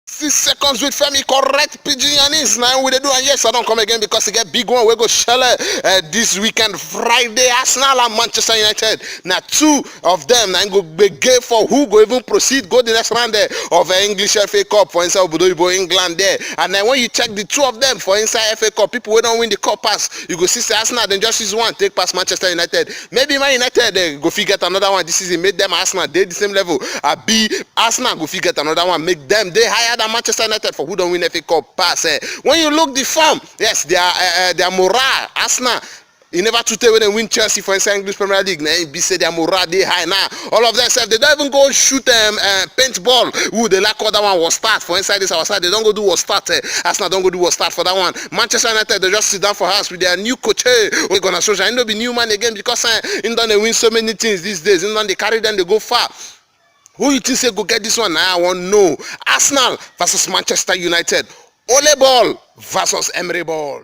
6 seconds with Femi, correct Pidgeonis. Now we do, and yes, I don't come again because he get big one. We go shell this weekend, Friday, Arsenal and Manchester United. Now 2 of them now go be game for who go even proceed, go the next round there of English FA Cup for inside Obodoyibo, England there. And then when you check the 2 of them for inside FA Cup, people who don't win the cup pass, you go see Arsenal, then just use one, take past Manchester United. Maybe Man United go figure another one this season, make them Arsenal, they the same level. B Arsenal go figure another one, make them they higher than Manchester United for who don't win FA Cup pass. When you look the form, yes, their morale, Arsenal. You never to tell when they win Chelsea for inside English Premier League. Now be say their morale they high now. All of them self, they don't even go shoot paintball. Who they like all that one was start for inside this our side. They don't go do was start. Arsenal don't go do was start for that one. Manchester United they just sit down for us with their new coach. We're gonna show you. Be new man again because in they win so many things these days. In they carry them, they go far. Who you think say go get this one? Now I want to know. Arsenal versus Manchester United. Ole Ball versus Emery Ball.